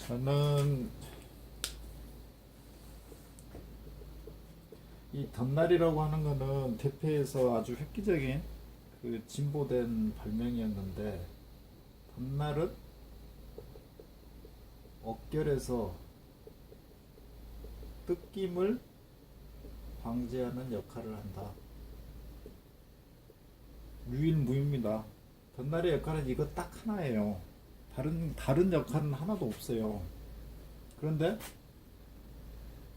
저는 이 덧날이라고 하는 거는 대패에서 아주 획기적인 그 진보된 발명이었는데, 덧날은 어결에서 뜯김을 방지하는 역할을 한다. 유일무이입니다. 덧날의 역할은 이거 딱 하나예요. 다른 역할은 하나도 없어요. 그런데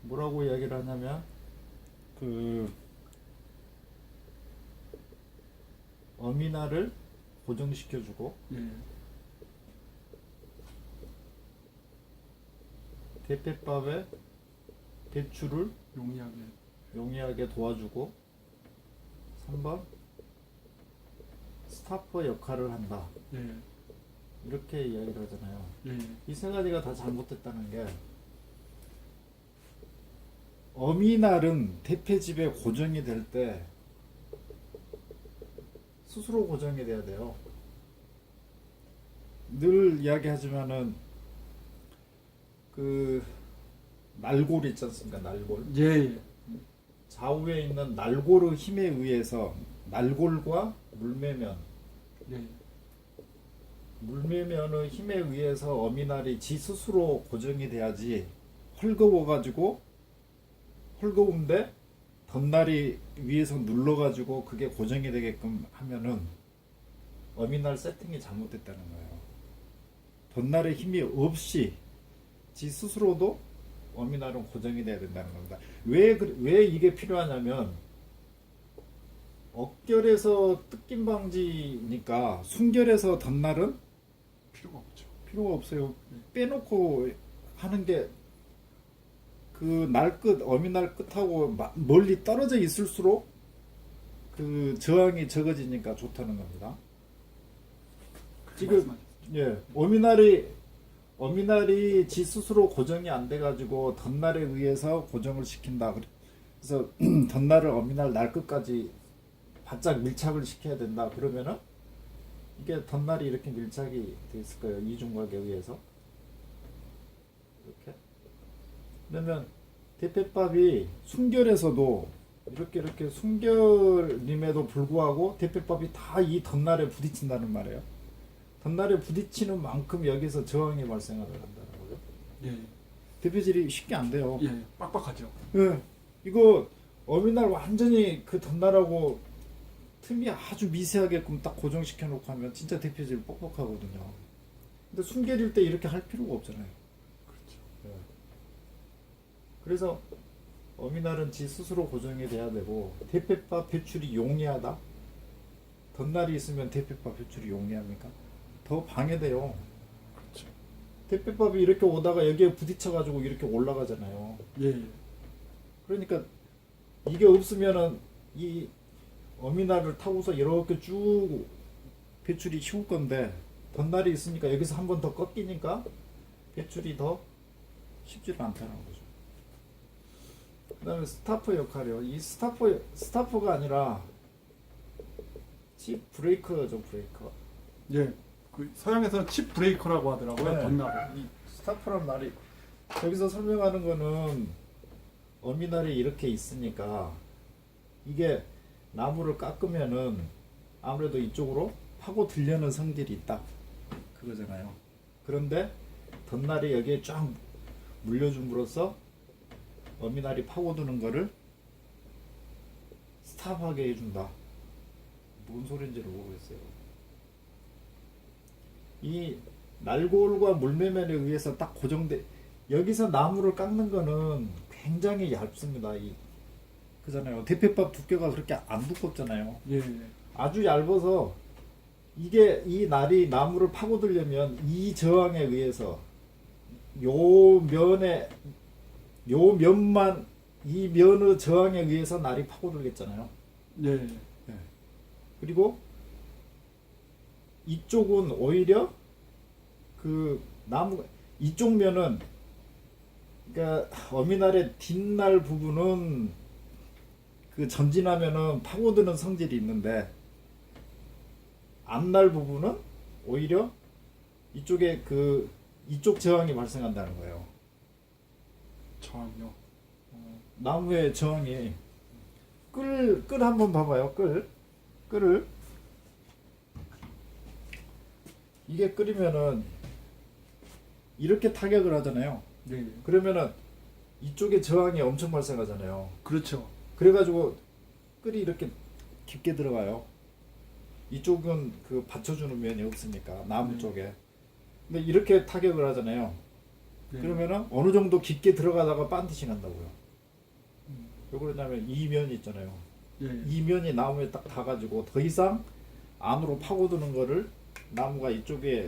뭐라고 이야기를 하냐면, 그 어미날을 고정시켜주고 예. 대패밥의 배출을 용이하게. 용이하게 도와주고, 3번 스타퍼 역할을 한다. 예. 이렇게 이야기를 하잖아요. 예. 이 세 가지가 다 잘못됐다는 게, 어미날은 대패집에 고정이 될 때 스스로 고정이 돼야 돼요. 늘 이야기하지만은 그 날골 있지 않습니까? 날골. 예. 예. 좌우에 있는 날골의 힘에 의해서, 날골과 물매면, 예. 물매면의 힘에 의해서 어미날이 지 스스로 고정이 돼야지, 헐거운데 덧날이 위에서 눌러가지고 그게 고정이 되게끔 하면은 어미날 세팅이 잘못됐다는 거예요. 덧날의 힘이 없이 지 스스로도 어미날은 고정이 돼야 된다는 겁니다. 왜 이게 필요하냐면, 어결에서 뜯김 방지니까 순결에서 덧날은 필요가 없죠. 필요가 없어요. 빼놓고 하는 게, 그 날 끝, 어미날 끝하고 멀리 떨어져 있을수록 그 저항이 적어지니까 좋다는 겁니다. 지금 예, 어미날이 지 스스로 고정이 안 돼가지고 덧날에 의해서 고정을 시킨다. 그래서 덧날을 어미날 날 끝까지 바짝 밀착을 시켜야 된다. 그러면은 이게 덧날이 이렇게 밀착이 돼 있을 거예요. 이중곽에 의해서. 이렇게. 그러면 대패밥이 순결에서도 이렇게 순결임에도 불구하고 대패밥이 다 이 덧날에 부딪힌다는 말이에요. 덧날에 부딪히는 만큼 여기서 저항이 발생하다는 거죠. 예. 대패질이 쉽게 안 돼요. 예. 빡빡하죠. 예. 이거 어미날 완전히 그 덧날하고 틈이 아주 미세하게끔 딱 고정시켜 놓고 하면 진짜 대패질 뻑뻑하거든요. 근데 순결일 때 이렇게 할 필요가 없잖아요. 그렇죠. 예. 그래서 어미날은 지 스스로 고정이 돼야 되고, 대패밥 배출이 용이하다. 덧날이 있으면 대패밥 배출이 용이합니까? 더 방해돼요. 그렇죠. 대패밥이 이렇게 오다가 여기에 부딪혀가지고 이렇게 올라가잖아요. 예. 그러니까 이게 없으면은 이 어미날을 타고서 이렇게 쭉 배출이 쉬울 건데, 덧날이 있으니까 여기서 한 번 더 꺾이니까 배출이 더 쉽지 않다는 거죠. 그 다음에 스타퍼 역할이요. 이 스타퍼가 아니라 칩 브레이커죠, 브레이커. 예. 그 서양에서는 칩 브레이커라고 하더라고요. 네. 덧날을. 이 스타퍼란 말이, 여기서 설명하는 거는 어미날이 이렇게 있으니까 이게 나무를 깎으면은 아무래도 이쪽으로 파고 들려는 성질이 있다. 그거잖아요. 그런데 덧날이 여기에 쫙 물려줌으로써 어미날이 파고드는 거를 스탑하게 해준다. 뭔 소린지를 모르겠어요. 이 날골과 물매면에 의해서 딱 고정돼, 여기서 나무를 깎는 거는 굉장히 얇습니다. 그잖아요. 대패밥 두께가 그렇게 안 두껍잖아요. 예. 아주 얇아서 이게 이 날이 나무를 파고들려면 이 저항에 의해서 요 면만, 이 면의 저항에 의해서 날이 파고들겠잖아요. 예. 그리고 이쪽은 오히려 그 나무, 이쪽 면은, 그러니까 어미날의 뒷날 부분은 그 전진하면은 파고드는 성질이 있는데, 앞날 부분은 오히려 이쪽에 그 이쪽 저항이 발생한다는 거예요. 저항요. 나무의 저항이 끌 한번 봐봐요. 끌을 이게 끓이면은 이렇게 타격을 하잖아요. 네. 그러면은 이쪽에 저항이 엄청 발생하잖아요. 그렇죠. 그래가지고 끌이 이렇게 깊게 들어가요. 이쪽은 그 받쳐주는 면이 없으니까 나무 네. 쪽에. 근데 이렇게 타격을 하잖아요. 네. 그러면은 어느 정도 깊게 들어가다가 반드시 간다고요. 음. 왜 그러냐면 이 면이 있잖아요. 예. 이 면이 나무에 딱 닿아가지고 더 이상 안으로 파고드는 거를 나무가 이쪽에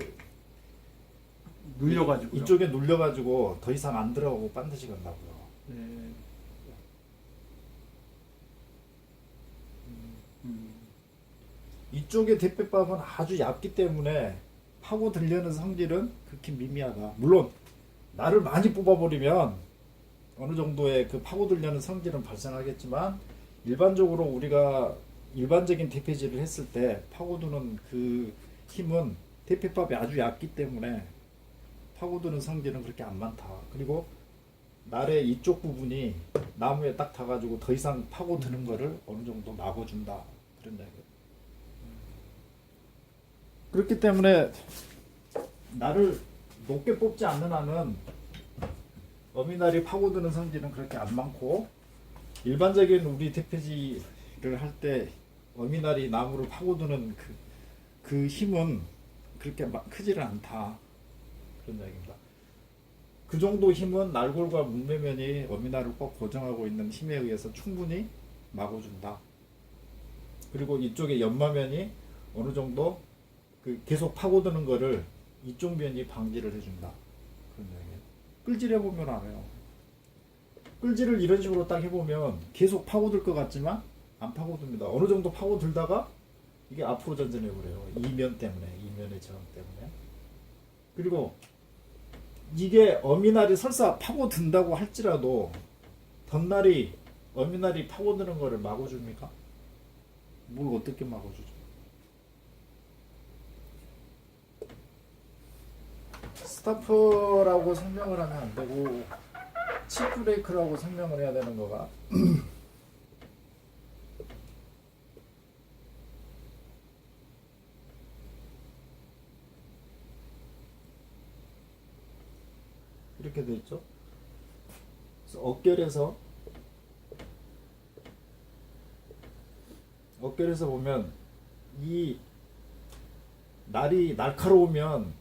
눌려가지고요. 이쪽에 눌려가지고 더 이상 안 들어가고 반드시 간다고요. 네. 이쪽의 대패밥은 아주 얇기 때문에 파고 들려는 성질은 극히 미미하다. 물론 날을 많이 뽑아버리면 어느 정도의 그 파고 들려는 성질은 발생하겠지만 일반적으로 우리가 일반적인 대패질을 했을 때 파고드는 그 힘은 대패밥이 아주 얇기 때문에 파고드는 성질은 그렇게 안 많다. 그리고 날의 이쪽 부분이 나무에 딱 닿아가지고 더 이상 파고드는 거를 어느 정도 막아준다. 그런 이야기예요. 그렇기 때문에 날을 높게 뽑지 않는 한은 어미날이 파고드는 성질은 그렇게 안 많고 일반적인 우리 대패질을 할 때 어미날이 나무를 파고드는 그 힘은 그렇게 크지는 않다. 그런 이야기입니다. 그 정도 힘은 날골과 문매면이 어미날을 꼭 고정하고 있는 힘에 의해서 충분히 막아준다. 그리고 이쪽에 연마면이 어느 정도 그 계속 파고드는 거를 이쪽 면이 방지를 해준다. 그런 이야기예요. 끌질 해보면 알아요. 끌질을 이런 식으로 딱 해보면 계속 파고들 것 같지만 안 파고듭니다. 어느 정도 파고들다가 이게 앞으로 전전해버려요. 이 면 때문에, 이 면의 저항 때문에. 그리고 이게 어미날이 설사 파고든다고 할지라도 덧날이 어미날이 파고드는 거를 막아줍니까? 뭘 어떻게 막아주죠? 스타퍼라고 설명을 하면 안 되고 칩 브레이크라고 설명을 해야 되는 거가 이렇게 돼 있죠. 그래서 어결에서 보면 이 날이 날카로우면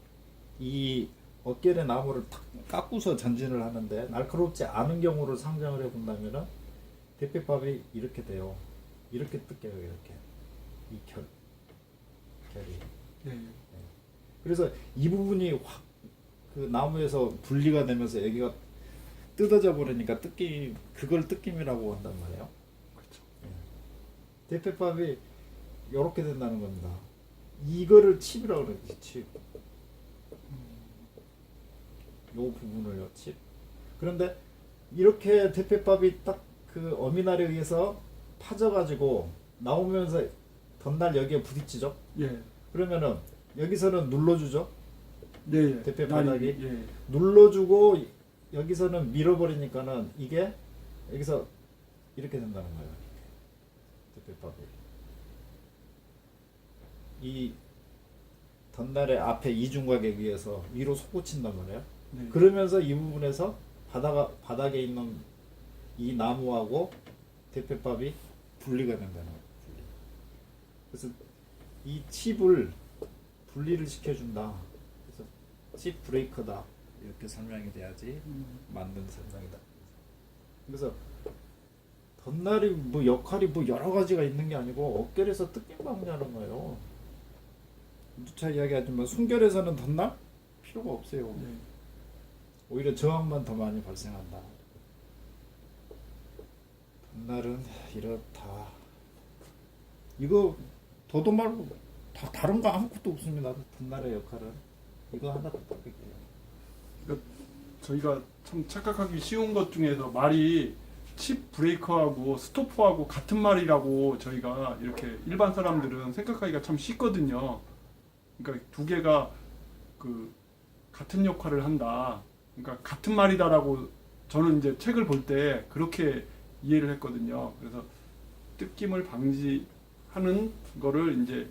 이 어결의 나무를 탁 깎고서 전진을 하는데 날카롭지 않은 경우를 상정을 해본다면은 대패밥이 이렇게 돼요. 이렇게 뜯겨요. 이렇게 이 결이. 네. 그래서 이 부분이 확 그 나무에서 분리가 되면서 여기가 뜯어져 버리니까 그걸 뜯김이라고 한단 말이에요. 그렇죠. 대패밥이 이렇게 된다는 겁니다. 이거를 칩이라고 그러지. 칩. 요 부분을요. 칩. 그런데 이렇게 대패밥이 딱 그 어미날에 의해서 파져가지고 나오면서 덧날 여기에 부딪히죠. 예. 그러면은 여기서는 눌러주죠. 네. 대패 바닥이? 예. 눌러주고 여기서는 밀어버리니까는 이게 여기서 이렇게 된다는 거예요. 대패밥이. 이 덧날의 앞에 이중각에 의해서 위로 솟구친단 말이에요. 네. 그러면서 이 부분에서 바닥에 있는 이 나무하고 대패밥이 분리가 된다는 거예요. 그래서 이 칩을 분리를 시켜준다. 그래서 칩 브레이커다. 이렇게 설명이 돼야지 만든 설명이다. 그래서 덧날이 뭐 역할이 뭐 여러 가지가 있는 게 아니고 어결에서 뜯김 방지하는 거예요. 누차 이야기하지만 순결에서는 덧날 필요가 없어요. 네. 오히려 저항만 더 많이 발생한다. 덧날은 이렇다. 이거 더도 말고 다 다른 거 아무것도 없습니다. 덧날의 역할은 이거 하나 더 뜯길게요. 저희가 참 착각하기 쉬운 것 중에서 말이 칩 브레이커하고 스토퍼하고 같은 말이라고 저희가 이렇게 일반 사람들은 생각하기가 참 쉽거든요. 그러니까 두 개가 그 같은 역할을 한다. 그러니까 같은 말이다라고 저는 이제 책을 볼 때 그렇게 이해를 했거든요. 그래서 뜯김을 방지하는 거를 이제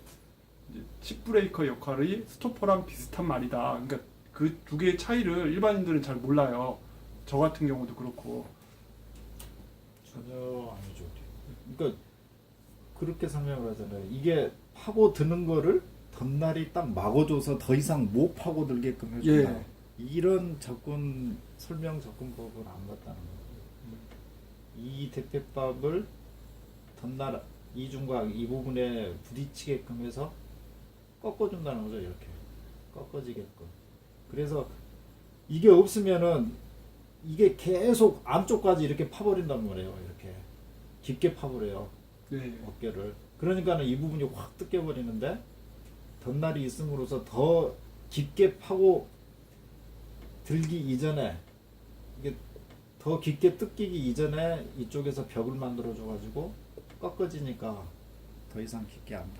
칩 브레이커 역할이 스토퍼랑 비슷한 말이다. 그러니까 그 두 개의 차이를 일반인들은 잘 몰라요. 저 같은 경우도 그렇고. 전혀 아니죠. 그러니까 그렇게 설명을 하잖아요. 이게 파고 드는 거를 덧날이 딱 막아줘서 더 이상 못 파고 들게끔 해준다. 예. 이런 설명 접근법은 안 맞다는 거예요. 이 대패밥을 덧날 이중각 이 부분에 부딪히게끔 해서 꺾어준다는 거죠. 이렇게 꺾어지게끔. 그래서 이게 없으면은 이게 계속 안쪽까지 이렇게 파버린단 말이에요. 이렇게 깊게 파버려요. 네. 어깨를. 그러니까는 이 부분이 확 뜯겨버리는데 덧날이 있음으로써 더 깊게 파고 들기 이전에 이게 더 깊게 뜯기기 이전에 이쪽에서 벽을 만들어 줘 가지고 꺾어지니까 더 이상 깊게 안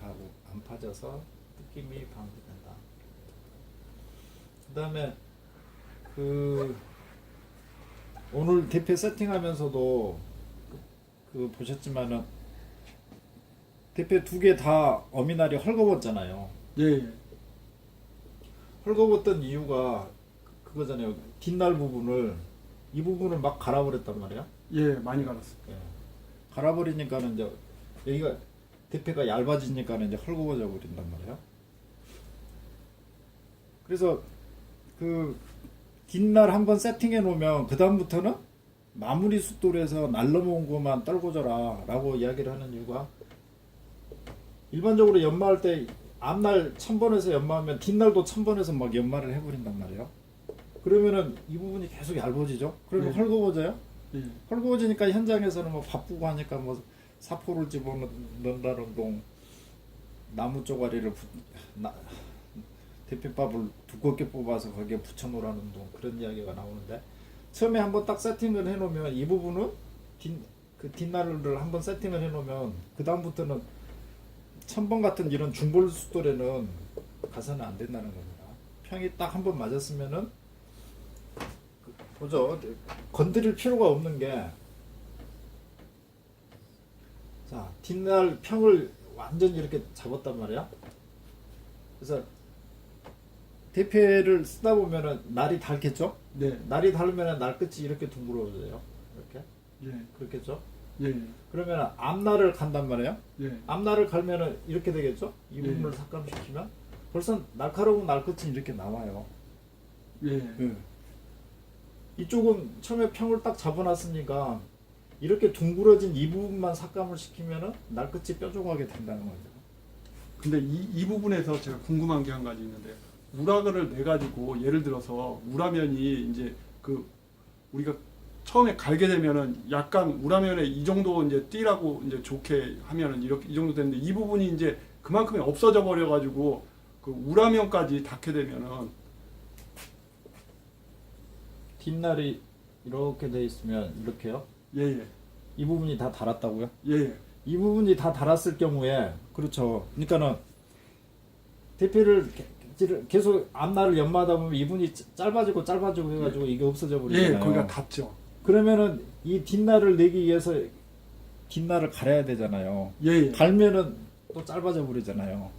파져서 뜯김이 방지된다. 그다음에 오늘 대패 세팅하면서도 보셨지만은 대패 두 개 다 어미날이 헐거웠잖아요. 예. 헐거웠던 이유가 그거잖아요. 뒷날 부분을 이 부분을 막 갈아버렸단 말이야. 예, 많이 갈았어요. 예. 갈아버리니까는 이제 여기가 대패가 얇아지니까는 이제 헐거워져 버린단 말이야. 그래서 뒷날 한번 세팅해 놓으면 그 다음부터는 마무리 숫돌에서 날 넘어온 것만 떨궈줘라 라고 이야기를 하는 이유가 일반적으로 연마할 때 앞날 1000번에서 연마하면 뒷날도 1000번에서 막 연마를 해버린단 말이에요. 그러면은 이 부분이 계속 얇아지죠. 그러면 네. 헐거워져요. 예. 헐거워지니까 현장에서는 뭐 바쁘고 하니까 뭐 사포를 집어넣는다는 동 나무 쪼가리를 대패밥을 두껍게 뽑아서 거기에 붙여놓으라는 동 그런 이야기가 나오는데 처음에 한번 딱 세팅을 해놓으면 이 부분은 뒷날을 한번 세팅을 해놓으면 그 다음부터는 1000번 같은 이런 중볼 숫돌에는 가서는 안 된다는 겁니다. 평이 딱 한 번 맞았으면은 보죠. 건드릴 필요가 없는 게 자, 뒷날 평을 완전히 이렇게 잡았단 말이야. 그래서 대패를 쓰다 보면은 날이 닳겠죠? 네. 날이 닳으면 날 끝이 이렇게 둥그러져요. 이렇게. 예. 그렇겠죠? 예. 그러면 앞날을 간단 말이에요. 예. 앞날을 갈면은 이렇게 되겠죠? 이 예. 부분을 삭감시키면 벌써 날카로운 날 끝이 이렇게 나와요. 예. 이쪽은 처음에 평을 딱 잡아놨으니까 이렇게 둥그러진 이 부분만 삭감을 시키면은 날 끝이 뾰족하게 된다는 거죠. 근데 이 부분에서 제가 궁금한 게 한 가지 있는데 우라를 내 가지고 예를 들어서 우라면이 이제 우리가 처음에 갈게 되면은 약간 우라면에 이 정도 이제 띠라고 이제 좋게 하면은 이렇게 이 정도 되는데 이 부분이 이제 그만큼이 없어져 버려 가지고 그 우라면까지 닿게 되면은 뒷날이 이렇게 돼 있으면 이렇게요. 예예. 이 부분이 다 닳았다고요? 예. 이 부분이 다 닳았을 경우에 그렇죠. 그러니까는 대패를 계속 앞날을 연마하다 보면 이 부분이 짧아지고 해가지고 이게 없어져 예. 버리잖아요. 거기가 닿죠. 그러면은 이 뒷날을 내기 위해서 뒷날을 갈아야 되잖아요. 예예. 갈면은 또 짧아져 버리잖아요.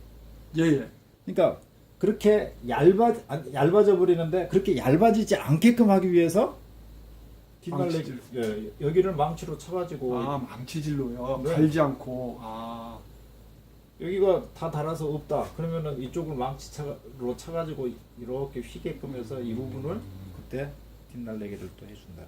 예예. 그러니까 그렇게 얇아져 버리는데 그렇게 얇아지지 않게끔 하기 위해서 뒷날 내기 여기를 망치로 쳐가지고 아 망치질로요. 네. 갈지 않고. 아. 여기가 다 닳아서 없다. 그러면은 이쪽을 망치로 쳐가지고 이렇게 휘게끔 해서 이 부분을 그때 뒷날 내기를 또 해준다.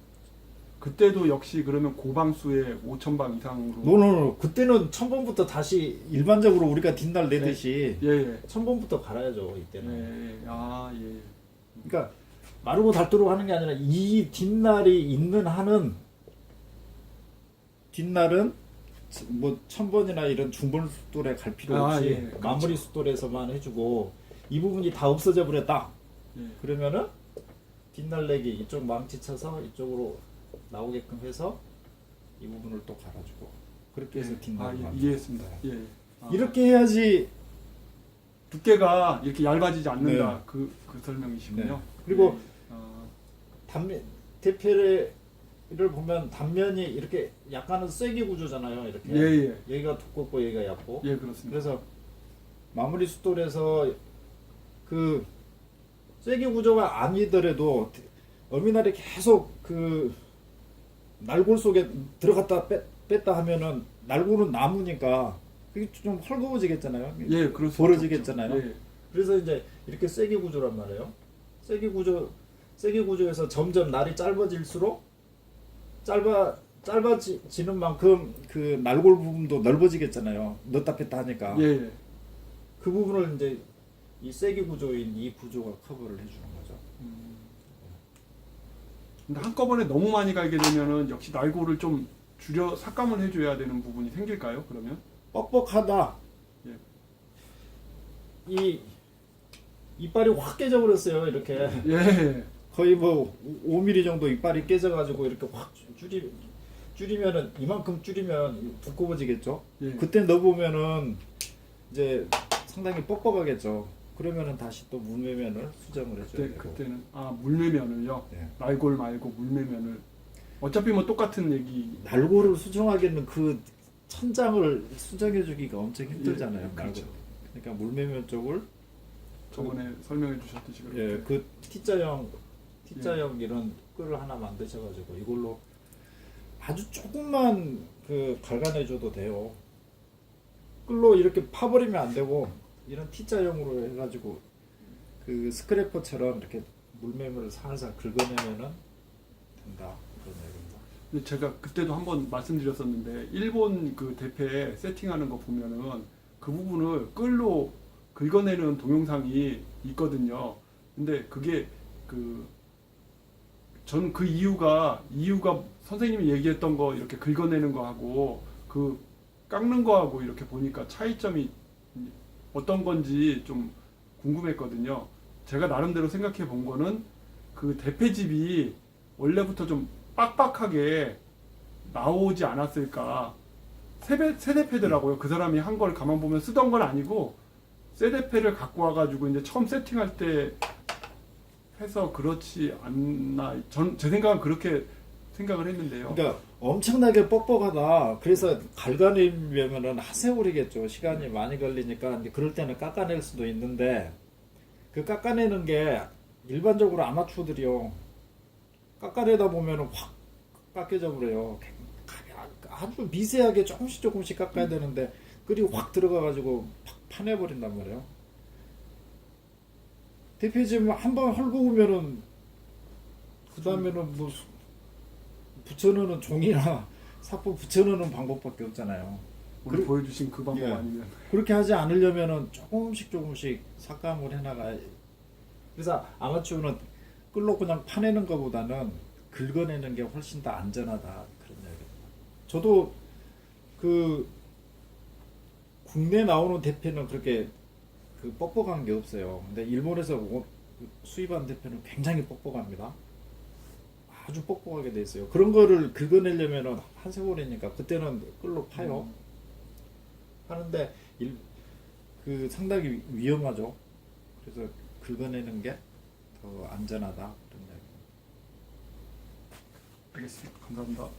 그때도 역시 그러면 고방수의 5000방 이상으로. 노노노 그때는 1000번부터 다시 일반적으로 우리가 뒷날 내듯이 예예. 1000번부터 갈아야죠 이때는. 예. 아 예. 그러니까 마르고 닳도록 하는 게 아니라 이 뒷날이 있는 한은 뒷날은 뭐 1000번이나 이런 중벌 숫돌에 갈 필요 없이 예, 그렇죠. 마무리 숫돌에서만 해주고 이 부분이 다 없어져 버렸다. 예. 그러면은 뒷날 내기 이쪽 망치 쳐서 이쪽으로 나오게끔 해서 이 부분을 또 갈아주고 그렇게 해서 뒷날을 예, 만들어요. 이해했습니다. 예. 아, 이렇게 해야지 두께가 이렇게 얇아지지 않는다. 네. 그 설명이시군요. 네. 그리고 예. 아, 단면 대패를 보면 단면이 이렇게 약간은 쐐기 구조잖아요. 이렇게 예, 예. 여기가 두껍고 여기가 얇고. 예, 그렇습니다. 그래서 마무리 숫돌에서 그 쐐기 구조가 아니더라도 어미날이 계속 그 날골 속에 들어갔다 뺐다 하면은 날골은 나무니까 그게 좀 헐거워지겠잖아요. 예, 그럴 수 벌어지겠잖아요. 있죠. 예. 그래서 이제 이렇게 쐐기 구조란 말이에요. 쐐기 구조에서 점점 날이 짧아질수록 짧아지는 만큼 그 날골 부분도 넓어지겠잖아요. 넣다 뺐다 하니까. 예, 예. 그 부분을 이제 이 쐐기 구조인 이 구조가 커버를 해주는 거죠. 근데 한꺼번에 너무 많이 갈게 되면은 역시 날골을 좀 줄여 삭감을 해줘야 되는 부분이 생길까요? 그러면? 뻑뻑하다. 예. 이 이빨이 확 깨져버렸어요. 이렇게 예. 거의 뭐 5mm 정도 이빨이 깨져가지고 이렇게 확 줄이면은 이만큼 줄이면 두꺼워지겠죠. 예. 그때 넣어보면은 이제 상당히 뻑뻑하겠죠. 그러면은 다시 또 물매면을 수정을 해줘야 되고. 그때는 물매면을요. 네. 날골 말고 물매면을. 어차피 뭐 똑같은 얘기. 날골을 수정하기는 그 천장을 수정해주기가 엄청 힘들잖아요. 예, 그렇죠. 날골. 그러니까 물매면 쪽을 저번에 설명해 주셨듯이 그렇게. 예, 그 T자형 이런 끌을 하나 만드셔가지고 이걸로 아주 조금만 그 갈가내줘도 돼요. 끌로 이렇게 파버리면 안 되고 이런 T자형으로 해가지고 그 스크래퍼처럼 이렇게 물매물을 살살 긁어내면은 된다. 그런 얘기입니다. 근데 제가 그때도 한번 말씀드렸었는데 일본 그 대패 세팅하는 거 보면은 그 부분을 끌로 긁어내는 동영상이 있거든요. 근데 그게 전 그 이유가 선생님이 얘기했던 거 이렇게 긁어내는 거하고 그 깎는 거하고 이렇게 보니까 차이점이 어떤 건지 좀 궁금했거든요. 제가 나름대로 생각해 본 거는 그 대패집이 원래부터 좀 빡빡하게 나오지 않았을까. 세대패더라고요. 그 사람이 한 걸 가만 보면 쓰던 건 아니고 세대패를 갖고 와가지고 이제 처음 세팅할 때 해서 그렇지 않나. 제 생각은 그렇게 생각을 했는데요. 그러니까 엄청나게 뻑뻑하다. 그래서 갈가내려면은 하세월이겠죠. 시간이 많이 걸리니까 이제 그럴 때는 깎아낼 수도 있는데 그 깎아내는 게 일반적으로 아마추어들이요. 깎아내다 보면은 확 깎여져 버려요. 아주 미세하게 조금씩 깎아야 되는데 끌이 확 들어가가지고 팍 파내버린단 말이에요. 대패지면 한번 헐거우면은 그 다음에는 뭐 붙여넣는 종이나 사포 붙여넣는 방법밖에 없잖아요. 오늘 보여주신 그 방법 예. 아니면. 그렇게 하지 않으려면은 조금씩 삭감을 해나가야. 그래서 아마추어는 끌로 그냥 파내는 것보다는 긁어내는 게 훨씬 더 안전하다 그런 이야기입니다. 저도 그 국내 나오는 대패는 그렇게 그 뻑뻑한 게 없어요. 근데 일본에서 수입한 대패는 굉장히 뻑뻑합니다. 아주 뻑뻑하게 돼 있어요. 그런 거를 긁어내려면은 한 세월이니까 그때는 끌로 파요. 하는데 그 상당히 위험하죠. 그래서 긁어내는 게 더 안전하다 그런 이야기. 알겠습니다. 감사합니다.